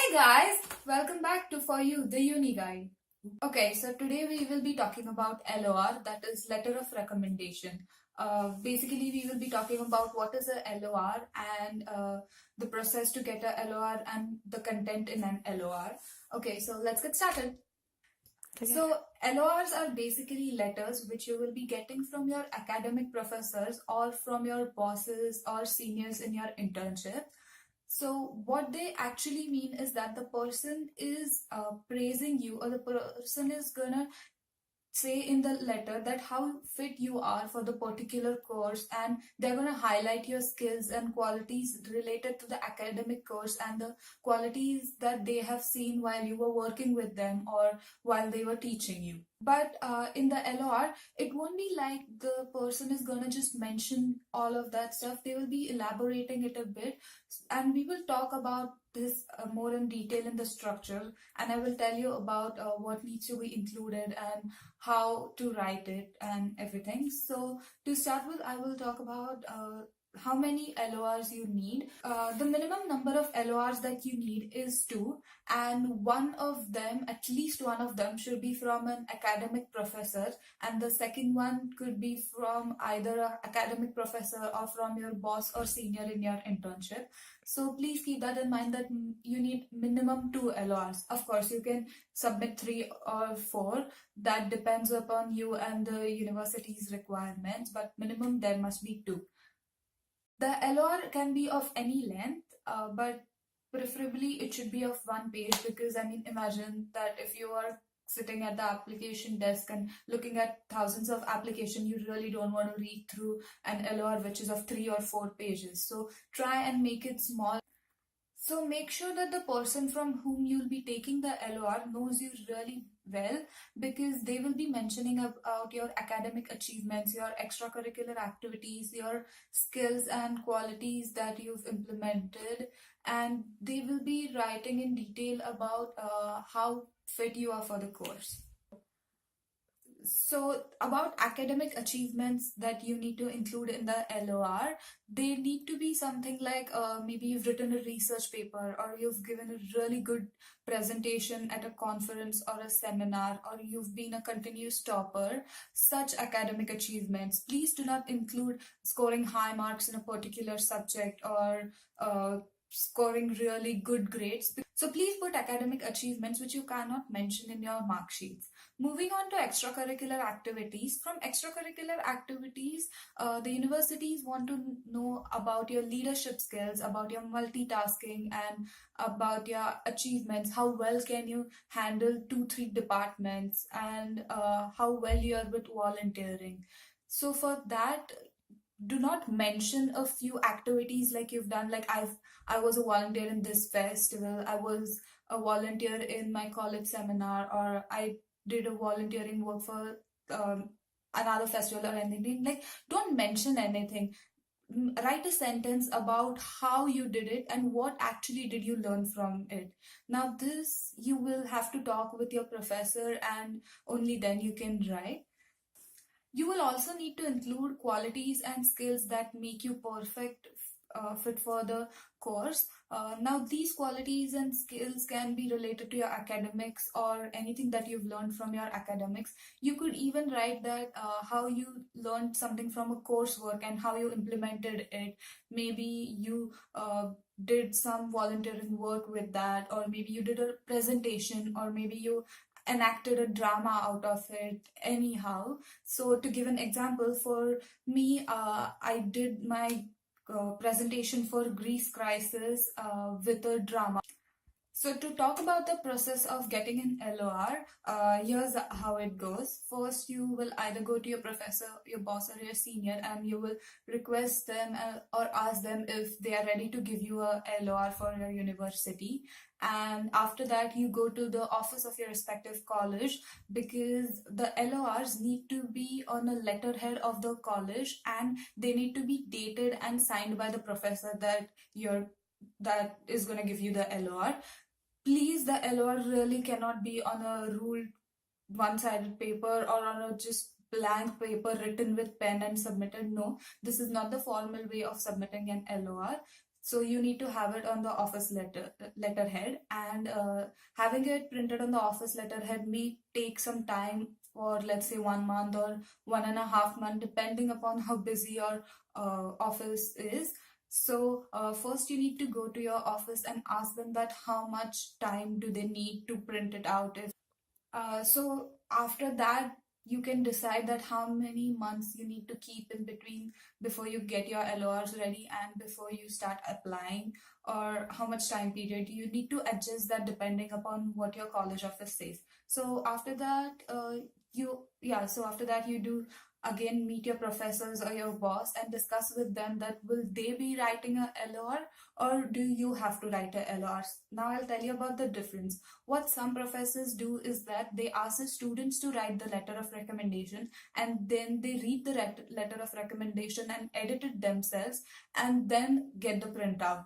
Hey guys, welcome back to For You, the Uni Guide. Okay, so today we will be talking about LOR, that is Letter of Recommendation. Basically, we will be talking about what is a LOR and the process to get a LOR and the content in an LOR. Okay, so let's get started. So, LORs are basically letters which you will be getting from your academic professors or from your bosses or seniors in your internship. So, what they actually mean is that the person is praising you, or the person is gonna say in the letter that how fit you are for the particular course, and they're going to highlight your skills and qualities related to the academic course and the qualities that they have seen while you were working with them or while they were teaching you. But in the LOR, it won't be like the person is going to just mention all of that stuff. They will be elaborating it a bit, and we will talk about this more in detail in the structure, and I will tell you about what needs to be included and how to write it and everything. So to start with, I will talk about how many LORs you need. The minimum number of LORs that you need is 2, and one of them, at least one of them, should be from an academic professor, and the second one could be from either an academic professor or from your boss or senior in your internship. So please keep that in mind, that you need minimum 2 LORs. Of course, you can submit 3 or 4. That depends upon you and the university's requirements, but minimum there must be 2. The LOR can be of any length, but preferably it should be of 1 page, because I mean, imagine that if you are sitting at the application desk and looking at thousands of applications, you really don't want to read through an LOR which is of 3 or 4 pages. So try and make it small. So make sure that the person from whom you'll be taking the LOR knows you really well, because they will be mentioning about your academic achievements, your extracurricular activities, your skills and qualities that you've implemented, and they will be writing in detail about how fit you are for the course. So about academic achievements that you need to include in the LOR, they need to be something like maybe you've written a research paper, or you've given a really good presentation at a conference or a seminar, or you've been a continuous topper. Such academic achievements. Please do not include scoring high marks in a particular subject or scoring really good grades. So please put academic achievements which you cannot mention in your mark sheets. Moving on to extracurricular activities. From extracurricular activities, the universities want to know about your leadership skills, about your multitasking, and about your achievements. How well can you handle 2-3 departments, and how well you are with volunteering. So for that, do not mention a few activities like you've done, like I was a volunteer in this festival, I was a volunteer in my college seminar, or I did a volunteering work for another festival or anything. Like, don't mention anything. Write a sentence about how you did it and what actually did you learn from it. Now this you will have to talk with your professor, and only then you can write. You will also need to include qualities and skills that make you perfect fit for the course. Now, these qualities and skills can be related to your academics or anything that you've learned from your academics. You could even write that how you learned something from a coursework and how you implemented it. Maybe you did some volunteering work with that, or maybe you did a presentation, or maybe you enacted a drama out of it, anyhow. So to give an example, for me, I did my presentation for Greece crisis with a drama. So to talk about the process of getting an LOR, here's how it goes. First, you will either go to your professor, your boss, or your senior, and you will request them or ask them if they are ready to give you a LOR for your university. And after that, you go to the office of your respective college, because the LORs need to be on a letterhead of the college, and they need to be dated and signed by the professor that is going to give you the LOR. Please, the LOR really cannot be on a ruled one-sided paper or on a just blank paper written with pen and submitted. No, this is not the formal way of submitting an LOR. So you need to have it on the office letterhead, and having it printed on the office letterhead may take some time for, let's say, 1 month or 1.5 months, depending upon how busy your office is. So first you need to go to your office and ask them that how much time do they need to print it out. So after that, you can decide that how many months you need to keep in between before you get your LORs ready and before you start applying, or how much time period you need to adjust that depending upon what your college office says. So after that, so after that you do again meet your professors or your boss and discuss with them that will they be writing a LOR, or do you have to write a LOR. Now I'll tell you about the difference. What some professors do is that they ask the students to write the letter of recommendation, and then they read the letter of recommendation and edit it themselves and then get the printout.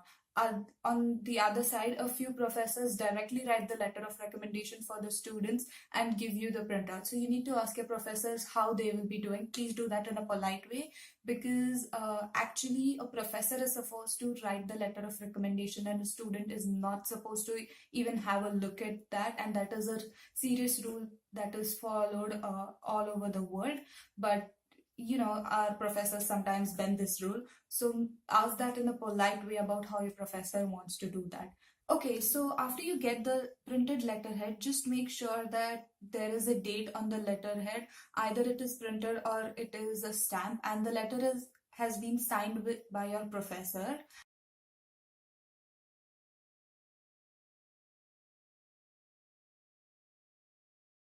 On the other side, a few professors directly write the letter of recommendation for the students and give you the printout. So you need to ask your professors how they will be doing. Please do that in a polite way, because actually a professor is supposed to write the letter of recommendation and a student is not supposed to even have a look at that, and that is a serious rule that is followed all over the world. But our professors sometimes bend this rule, so ask that in a polite way about how your professor wants to do that. Okay, so after you get the printed letterhead, just make sure that there is a date on the letterhead. Either it is printed or it is a stamp, and the letter has been signed by your professor.